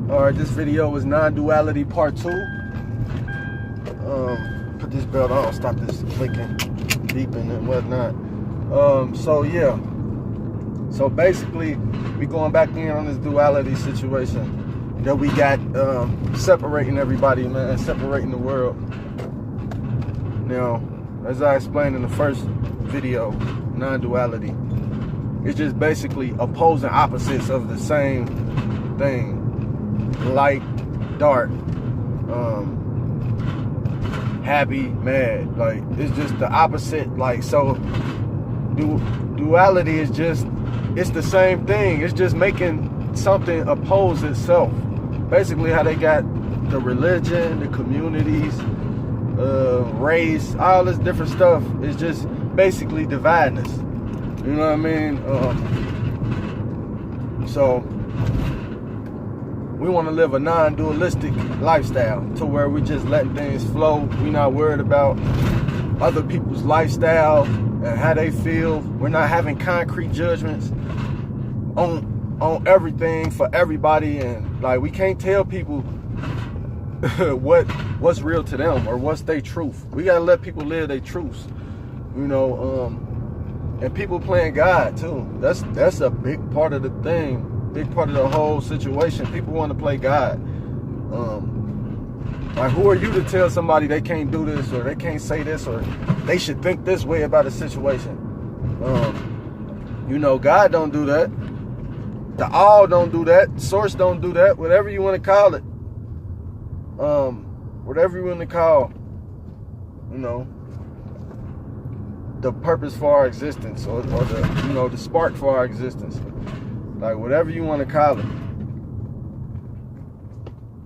Alright, this video was non-duality part 2. Put this belt on, stop this clicking, beeping and whatnot. So yeah. So basically, we going back in on this duality situation that we got separating everybody, man, separating the world. Now, as I explained in the first video, non-duality, it's just basically opposing opposites of the same thing. Light, dark, happy, mad. Like, it's just the opposite. Like, so duality is just, it's the same thing. It's just making something oppose itself. Basically how they got the religion, the communities, race, all this different stuff is just basically dividing us. You know what I mean? So we want to live a non-dualistic lifestyle to where we just letting things flow. We're not worried about other people's lifestyle and how they feel. We're not having concrete judgments on everything for everybody, and like we can't tell people what's real to them or what's their truth. We gotta let people live their truths, you know. And people playing God too. That's a big part of the thing. Big part of the whole situation. People want to play God. Like, who are you to tell somebody they can't do this or they can't say this or they should think this way about a situation? You know, God don't do that. The all don't do that. Source don't do that. Whatever you want to call it. Whatever you want to call, you know, the purpose for our existence or the, you know, the spark for our existence. Like, whatever you want to call it.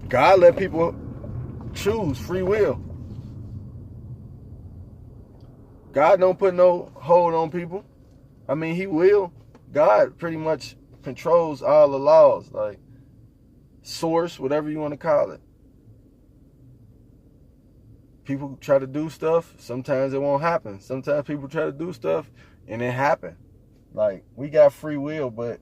God let people choose free will. God don't put no hold on people. I mean, he will. God pretty much controls all the laws. Like, source, whatever you want to call it. People try to do stuff. Sometimes it won't happen. Sometimes people try to do stuff and it happen. Like, we got free will, but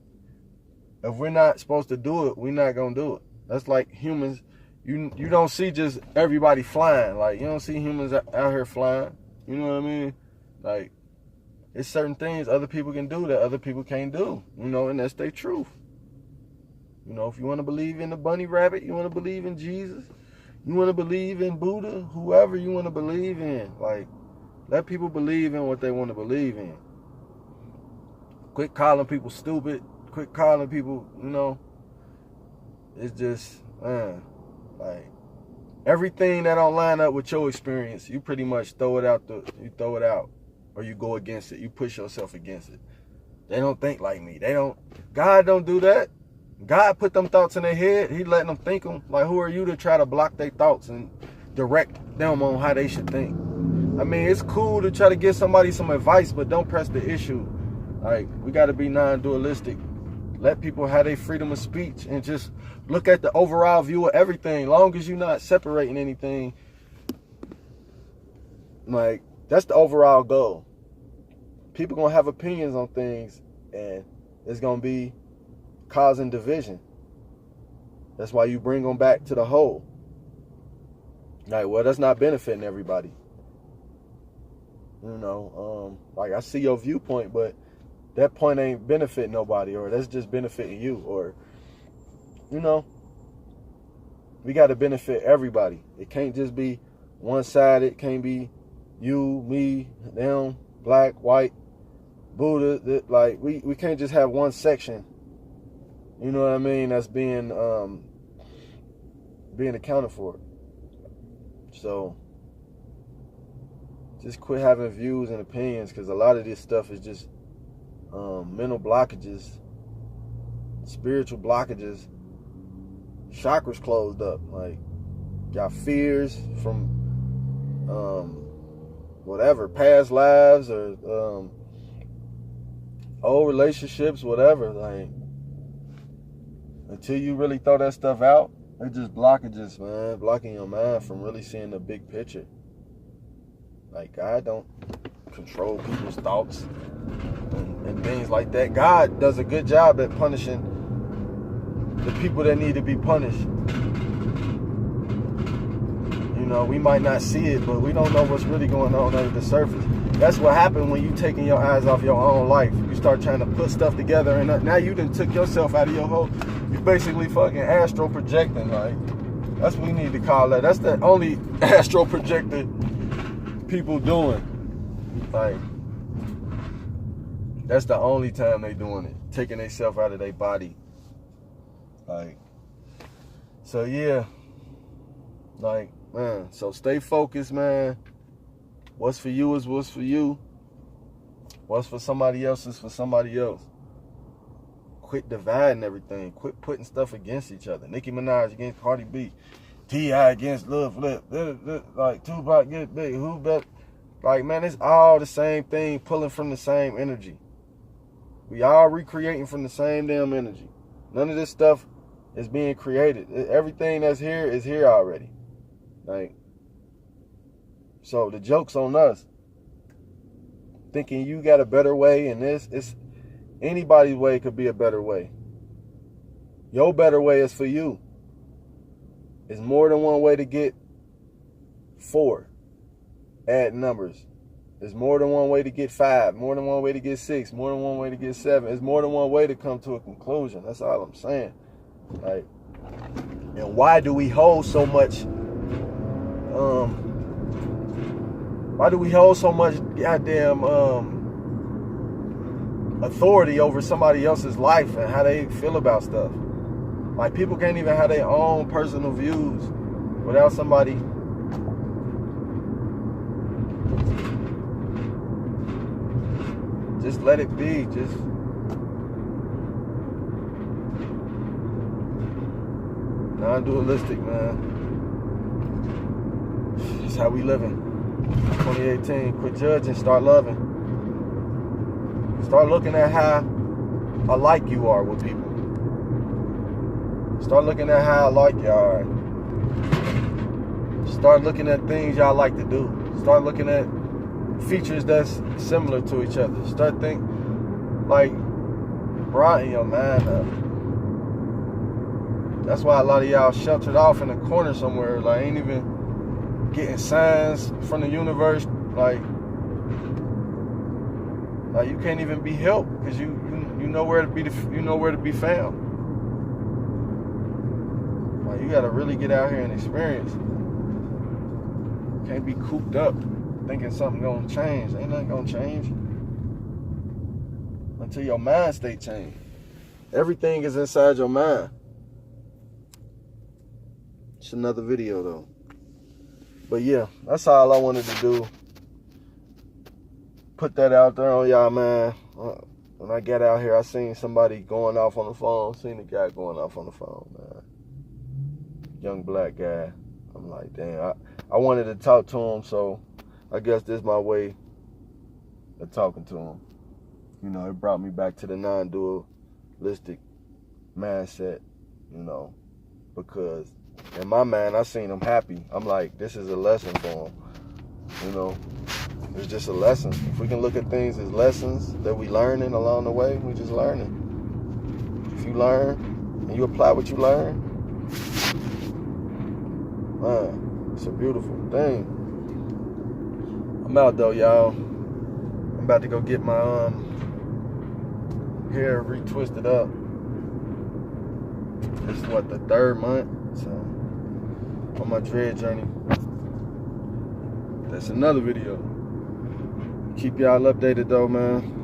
if we're not supposed to do it, we're not gonna do it. That's like humans. You don't see just everybody flying. Like, you don't see humans out here flying. You know what I mean? Like, it's certain things other people can do that other people can't do. You know, and that's their truth. You know, if you want to believe in the bunny rabbit, you want to believe in Jesus, you want to believe in Buddha, whoever you want to believe in. Like, let people believe in what they want to believe in. Quit calling people stupid. Quit calling people, you know, it's just, like, everything that don't line up with your experience, you pretty much throw it out, or you go against it. You push yourself against it. They don't think like me. God don't do that. God put them thoughts in their head. He letting them think them. Like, who are you to try to block their thoughts and direct them on how they should think? I mean, it's cool to try to give somebody some advice, but don't press the issue. Like, we got to be non-dualistic. Let people have their freedom of speech and just look at the overall view of everything. Long as you're not separating anything, like, that's the overall goal. People gonna have opinions on things, and it's gonna be causing division. That's why you bring them back to the whole. Like, well, that's not benefiting everybody. You know, like, I see your viewpoint, but that point ain't benefiting nobody, or that's just benefiting you, or, you know, we got to benefit everybody. It can't just be one-sided. It can't be you, me, them, black, white, Buddha. Like, we can't just have one section, you know what I mean, that's being accounted for. So just quit having views and opinions, because a lot of this stuff is just mental blockages, spiritual blockages, chakras closed up. Like, got fears from whatever, past lives or old relationships, whatever. Like, until you really throw that stuff out, it's just blockages, man, blocking your mind from really seeing the big picture. Like, God don't control people's thoughts and things like that. God does a good job at punishing the people that need to be punished. You know, we might not see it, but we don't know what's really going on under the surface. That's what happened when you taking your eyes off your own life. You start trying to put stuff together, and now you done took yourself out of your hole. You basically fucking astral projecting. Like, that's what we need to call that. That's the only astral projector people doing. Like, that's the only time they doing it, taking themselves out of their body. Like, so yeah, like, man, so stay focused, man. What's for you is what's for you. What's for somebody else is for somebody else. Quit dividing everything. Quit putting stuff against each other. Nicki Minaj against Cardi B. T.I. against Lil Flip. Like, Tupac against Big. Who bet? Like, man, it's all the same thing, pulling from the same energy. We all recreating from the same damn energy. None of this stuff is being created. Everything that's here is here already. Like, so the joke's on us. Thinking you got a better way, and it's anybody's way could be a better way. Your better way is for you. It's more than one way to get 4. Add numbers. There's more than one way to get 5, more than one way to get 6, more than one way to get 7. There's more than one way to come to a conclusion. That's all I'm saying. Like, and why do we hold so much goddamn authority over somebody else's life and how they feel about stuff? Like, people can't even have their own personal views without somebody just let it be. Just non-dualistic, man. It's how we living. 2018. Quit judging, start loving. Start looking at how alike you are with people. Start looking at how alike y'all are. Start looking at things y'all like to do. Start looking at features that's similar to each other. Start thinking, like, broaden your mind up. That's why a lot of y'all sheltered off in a corner somewhere, like, ain't even getting signs from the universe, like you can't even be helped because you know where to be found. Like, you gotta really get out here and experience. Can't be cooped up thinking something gonna change. Ain't nothing gonna change until your mind state change. Everything is inside your mind. It's another video though. But yeah, that's all I wanted to do. Put that out there on y'all, man. When I got out here, I seen somebody going off on the phone. Seen a guy going off on the phone, man. Young black guy. I'm like, damn. I wanted to talk to him, so I guess this is my way of talking to him. You know, it brought me back to the non-dualistic mindset, you know, because in my mind, I seen him happy. I'm like, this is a lesson for him, you know. It's just a lesson. If we can look at things as lessons that we learning along the way, we just learning. If you learn and you apply what you learn, man, it's a beautiful thing. I'm out though, y'all. I'm about to go get my hair retwisted up. This is what, the 3rd month? So, on my dread journey. That's another video. Keep y'all updated though, man.